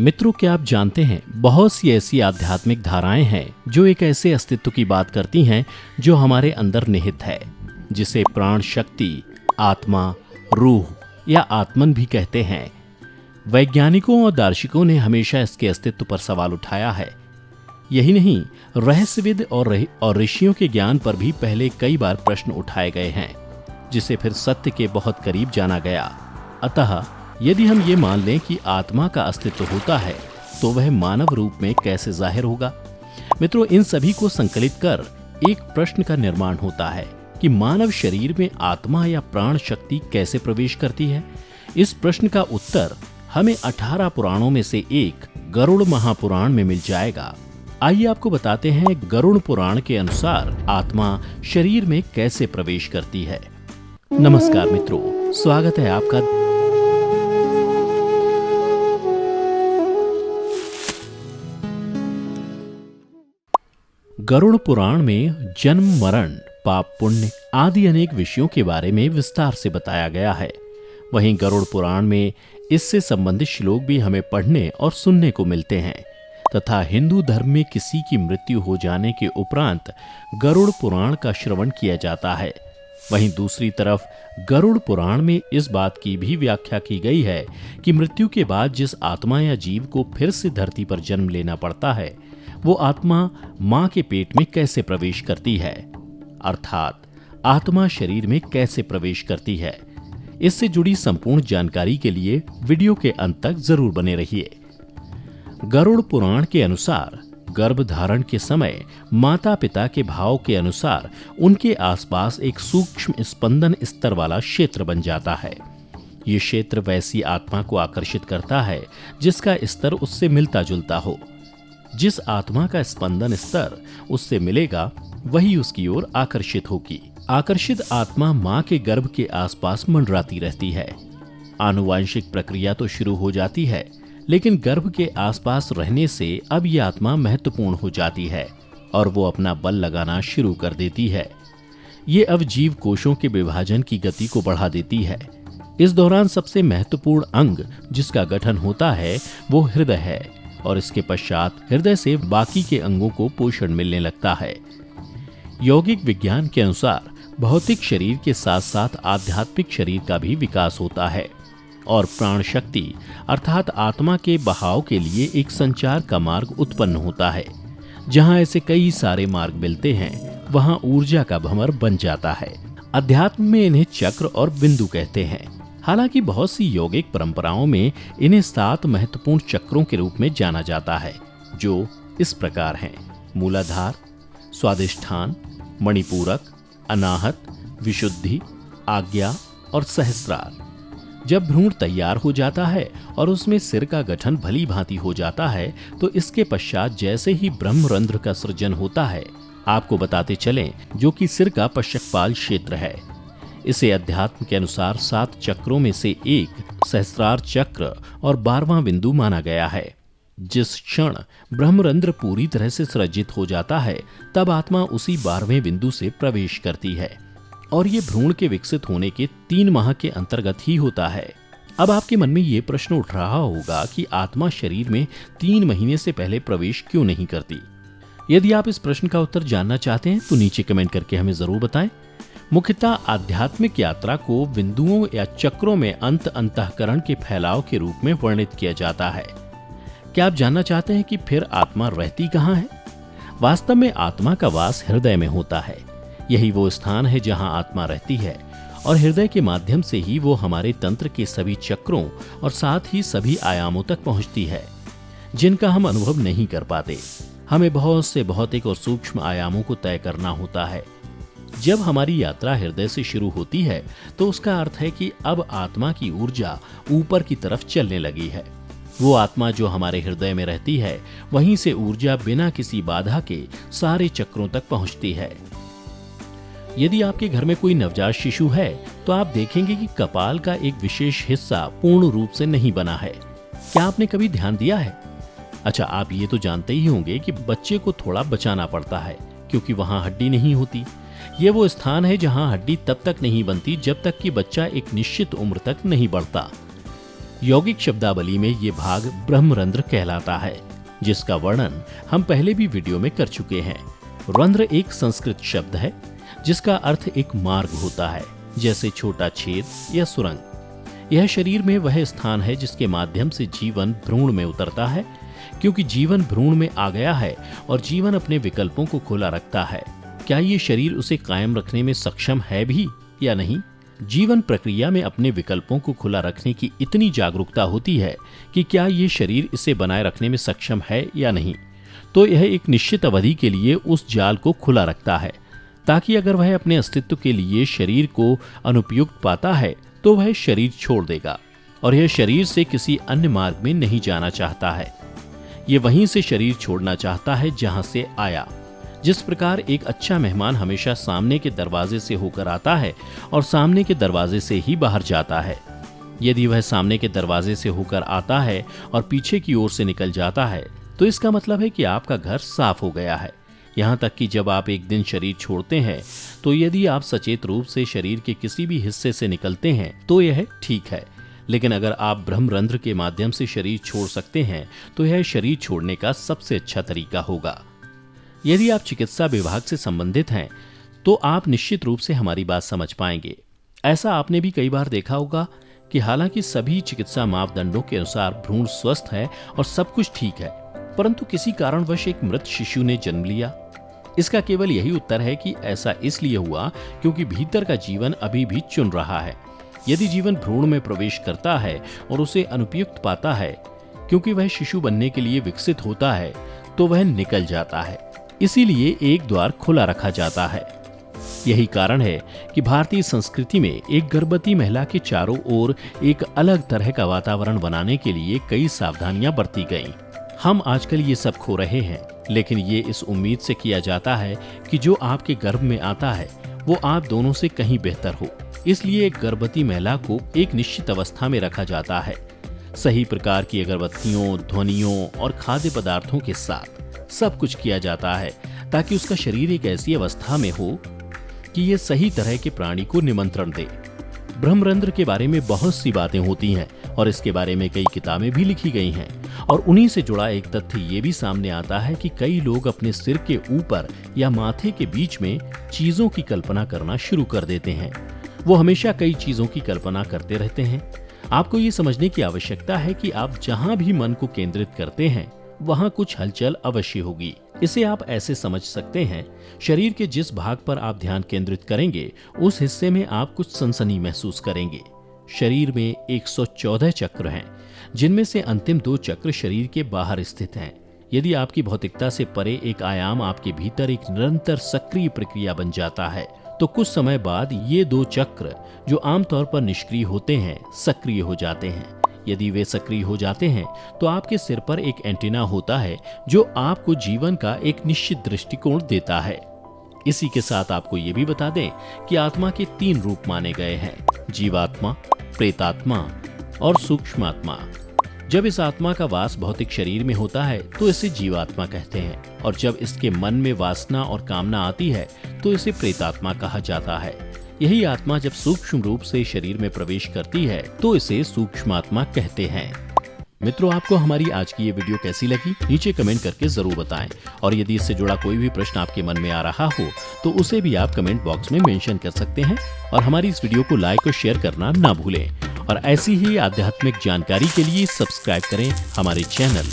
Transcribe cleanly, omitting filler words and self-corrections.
मित्रों, क्या आप जानते हैं बहुत सी ऐसी आध्यात्मिक धाराएं हैं जो एक ऐसे अस्तित्व की बात करती हैं जो हमारे अंदर निहित है, जिसे प्राण शक्ति, आत्मा, रूह या आत्मन भी कहते हैं। वैज्ञानिकों और दार्शनिकों ने हमेशा इसके अस्तित्व पर सवाल उठाया है। यही नहीं, रहस्यविद और ऋषियों के ज्ञान पर भी पहले कई बार प्रश्न उठाए गए हैं, जिसे फिर सत्य के बहुत करीब जाना गया। अतः यदि हम ये मान लें कि आत्मा का अस्तित्व होता है, तो वह मानव रूप में कैसे जाहिर होगा? मित्रों, इन सभी को संकलित कर एक प्रश्न का निर्माण होता है कि मानव शरीर में आत्मा या प्राण शक्ति कैसे प्रवेश करती है। इस प्रश्न का उत्तर हमें 18 पुराणों में से एक गरुड़ महापुराण में मिल जाएगा। आइए आपको बताते हैं गरुड़ पुराण के अनुसार आत्मा शरीर में कैसे प्रवेश करती है। नमस्कार मित्रों, स्वागत है आपका। गरुड़ पुराण में जन्म, मरण, पाप पुण्य आदि अनेक विषयों के बारे में विस्तार से बताया गया है। वहीं गरुड़ पुराण में इससे संबंधित श्लोक भी हमें पढ़ने और सुनने को मिलते हैं तथा हिंदू धर्म में किसी की मृत्यु हो जाने के उपरांत गरुड़ पुराण का श्रवण किया जाता है। वहीं दूसरी तरफ गरुड़ पुराण में इस बात की भी व्याख्या की गई है कि मृत्यु के बाद जिस आत्मा या जीव को फिर से धरती पर जन्म लेना पड़ता है, वो आत्मा मां के पेट में कैसे प्रवेश करती है, अर्थात आत्मा शरीर में कैसे प्रवेश करती है। इससे जुड़ी संपूर्ण जानकारी के लिए वीडियो के अंत तक जरूर बने रहिए। गरुड़ पुराण के अनुसार गर्भ धारण के समय माता पिता के भाव के अनुसार उनके आसपास एक सूक्ष्म स्पंदन स्तर वाला क्षेत्र बन जाता है। ये क्षेत्र वैसी आत्मा को आकर्षित करता है जिसका स्तर उससे मिलता जुलता हो। जिस आत्मा का स्पंदन स्तर उससे मिलेगा, वही उसकी ओर आकर्षित होगी। आकर्षित आत्मा मां के गर्भ के आसपास मंडराती रहती है। आनुवांशिक प्रक्रिया तो शुरू हो जाती है, लेकिन गर्भ के आसपास रहने से अब यह आत्मा महत्वपूर्ण हो जाती है और वो अपना बल लगाना शुरू कर देती है। ये अब जीव कोशों के विभाजन की गति को बढ़ा देती है। इस दौरान सबसे महत्वपूर्ण अंग जिसका गठन होता है वो हृदय है और इसके पश्चात हृदय से बाकी के अंगों को पोषण मिलने लगता है। यौगिक विज्ञान के अनुसार भौतिक शरीर के साथ साथ आध्यात्मिक शरीर का भी विकास होता है और प्राण शक्ति अर्थात आत्मा के बहाव के लिए एक संचार का मार्ग उत्पन्न होता है। जहां ऐसे कई सारे मार्ग मिलते हैं, वहां ऊर्जा का भंवर बन जाता है। अध्यात्म में इन्हें चक्र और बिंदु कहते हैं। हालांकि बहुत सी यौगिक परंपराओं में इन्हें 7 महत्वपूर्ण चक्रों के रूप में जाना जाता है, जो इस प्रकार हैं: मूलाधार, स्वादिष्ठान, मणिपूरक, अनाहत, विशुद्धि, आज्ञा और सहस्रार। जब भ्रूण तैयार हो जाता है और उसमें सिर का गठन भली भांति हो जाता है, तो इसके पश्चात जैसे ही ब्रह्मरंध्र का सृजन होता है, आपको बताते चलें, जो कि सिर का पश्चकपाल क्षेत्र है। इसे अध्यात्म के अनुसार 7 चक्रों में से एक सहस्रार चक्र और 12वां बिंदु माना गया है। जिस क्षण ब्रह्मरंध्र पूरी तरह से सृजित हो जाता है, तब आत्मा उसी 12वें बिंदु से प्रवेश करती है और ये भ्रूण के विकसित होने के 3 माह के अंतर्गत ही होता है। अब आपके मन में ये प्रश्न उठ रहा होगा कि आत्मा शरीर में 3 महीने से पहले प्रवेश क्यों नहीं करती? यदि आप इस प्रश्न का उत्तर जानना चाहते हैं तो नीचे कमेंट करके हमें जरूर बताएं। मुख्यतः आध्यात्मिक यात्रा को बिंदुओं या चक्रों में अंतःकरण के फैलाव के रूप में वर्णित किया जाता है। क्या आप जानना चाहते हैं कि फिर आत्मा रहती कहाँ है? वास्तव में आत्मा का वास हृदय में होता है। यही वो स्थान है जहां आत्मा रहती है और हृदय के माध्यम से ही वो हमारे तंत्र के सभी चक्रों और साथ ही सभी आयामों तक पहुंचती है, जिनका हम अनुभव नहीं कर पाते। हमें बहुत से भौतिक और सूक्ष्म आयामों को तय करना होता है। जब हमारी यात्रा हृदय से शुरू होती है, तो उसका अर्थ है कि अब आत्मा की ऊर्जा ऊपर की तरफ चलने लगी है। वो आत्मा जो हमारे हृदय में रहती है, वहीं से ऊर्जा बिना किसी बाधा के सारे चक्रों तक पहुंचती है। यदि आपके घर में कोई नवजात शिशु है, तो आप देखेंगे कि कपाल का एक विशेष हिस्सा पूर्ण रूप से नहीं बना है। क्या आपने कभी ध्यान दिया है? अच्छा, आप ये तो जानते ही होंगे कि बच्चे को थोड़ा बचाना पड़ता है, क्योंकि वहां हड्डी नहीं होती। ये वो स्थान है जहां हड्डी तब तक नहीं बनती जब तक कि बच्चा एक निश्चित उम्र तक नहीं बढ़ता। यौगिक शब्दावली में ये भाग ब्रह्मरंध्र कहलाता है, जिसका वर्णन हम पहले भी वीडियो में कर चुके हैं। रंध्र एक संस्कृत शब्द है जिसका अर्थ एक मार्ग होता है, जैसे छोटा छेद या सुरंग। यह शरीर में वह स्थान है जिसके माध्यम से जीवन भ्रूण में उतरता है, क्योंकि जीवन भ्रूण में आ गया है और जीवन अपने विकल्पों को खुला रखता है। क्या ये शरीर उसे कायम रखने में सक्षम है भी या नहीं? जीवन प्रक्रिया में अपने विकल्पों को खुला रखने की इतनी जागरूकता होती है कि क्या ये शरीर इसे बनाए रखने में सक्षम है या नहीं, तो यह एक निश्चित अवधि के लिए उस जाल को खुला रखता है, ताकि अगर वह अपने अस्तित्व के लिए शरीर को अनुपयुक्त पाता है तो वह शरीर छोड़ देगा और यह शरीर से किसी अन्य मार्ग में नहीं जाना चाहता है। ये वहीं से शरीर छोड़ना चाहता है जहां से आया। जिस प्रकार एक अच्छा मेहमान हमेशा सामने के दरवाजे से होकर आता है और सामने के दरवाजे से ही बाहर जाता है। यदि वह सामने के दरवाजे से होकर आता है और पीछे की ओर से निकल जाता है तो इसका मतलब है कि आपका घर साफ हो गया है। यहाँ तक कि जब आप एक दिन शरीर छोड़ते हैं तो यदि आप सचेत रूप से शरीर के किसी भी हिस्से से निकलते हैं तो यह ठीक है, लेकिन अगर आप ब्रह्मरंध्र के माध्यम से शरीर छोड़ सकते हैं तो यह शरीर छोड़ने का सबसे अच्छा तरीका होगा। यदि आप चिकित्सा विभाग से संबंधित हैं तो आप निश्चित रूप से हमारी बात समझ पाएंगे। ऐसा आपने भी कई बार देखा होगा कि हालांकि सभी चिकित्सा मापदंडों के अनुसार भ्रूण स्वस्थ है और सब कुछ ठीक है, परंतु किसी कारणवश एक मृत शिशु ने जन्म लिया। इसका केवल यही उत्तर है कि ऐसा इसलिए हुआ क्योंकि भीतर का जीवन अभी भी चुन रहा है। यदि जीवन भ्रूण में प्रवेश करता है और उसे अनुपयुक्त पाता है, क्योंकि वह शिशु बनने के लिए विकसित होता है, तो वह निकल जाता है। इसीलिए एक द्वार खुला रखा जाता है। यही कारण है कि भारतीय संस्कृति में एक गर्भवती महिला के चारों ओर एक अलग तरह का वातावरण बनाने के लिए कई सावधानियां बरती गईं। हम आजकल ये सब खो रहे हैं, लेकिन ये इस उम्मीद से किया जाता है कि जो आपके गर्भ में आता है वो आप दोनों से कहीं बेहतर हो। इसलिए एक गर्भवती महिला को एक निश्चित अवस्था में रखा जाता है, सही प्रकार की अगरबत्तियों, ध्वनियों और खाद्य पदार्थों के साथ सब कुछ किया जाता है ताकि उसका शरीर एक ऐसी अवस्था में हो कि ये सही तरह के प्राणी को निमंत्रण दे। ब्रह्मरंध्र के बारे में बहुत सी बातें होती हैं और इसके बारे में कई किताबें भी लिखी गई हैं, और उन्हीं से जुड़ा एक तथ्य ये भी सामने आता है कि कई लोग अपने सिर के ऊपर या माथे के बीच में चीजों की कल्पना करना शुरू कर देते हैं। वो हमेशा कई चीजों की कल्पना करते रहते हैं। आपको ये समझने की आवश्यकता है कि आप जहां भी मन को केंद्रित करते हैं वहां कुछ हलचल अवश्य होगी। इसे आप ऐसे समझ सकते हैं, शरीर के जिस भाग पर आप ध्यान केंद्रित करेंगे उस हिस्से में आप कुछ सनसनी महसूस करेंगे। शरीर में 114 चक्र हैं, जिनमें से अंतिम 2 चक्र शरीर के बाहर स्थित हैं। यदि आपकी भौतिकता से परे एक आयाम आपके भीतर एक निरंतर सक्रिय प्रक्रिया बन जाता है तो कुछ समय बाद ये 2 चक्र जो आमतौर पर निष्क्रिय होते हैं सक्रिय हो जाते हैं। यदि वे सक्रिय हो जाते हैं तो आपके सिर पर एक एंटीना होता है जो आपको जीवन का एक निश्चित दृष्टिकोण देता है। इसी के साथ आपको ये भी बता दें कि आत्मा के 3 रूप माने गए हैं, जीवात्मा, प्रेतात्मा और सूक्ष्मात्मा। जब इस आत्मा का वास भौतिक शरीर में होता है तो इसे जीवात्मा कहते हैं, और जब इसके मन में वासना और कामना आती है तो इसे प्रेतात्मा कहा जाता है। यही आत्मा जब सूक्ष्म रूप से शरीर में प्रवेश करती है तो इसे सूक्ष्मात्मा कहते हैं। मित्रों, आपको हमारी आज की ये वीडियो कैसी लगी नीचे कमेंट करके जरूर बताएं, और यदि इससे जुड़ा कोई भी प्रश्न आपके मन में आ रहा हो तो उसे भी आप कमेंट बॉक्स में मेंशन कर सकते हैं, और हमारी इस वीडियो को लाइक और शेयर करना ना भूलें। और ऐसी ही आध्यात्मिक जानकारी के लिए सब्सक्राइब करें हमारे चैनल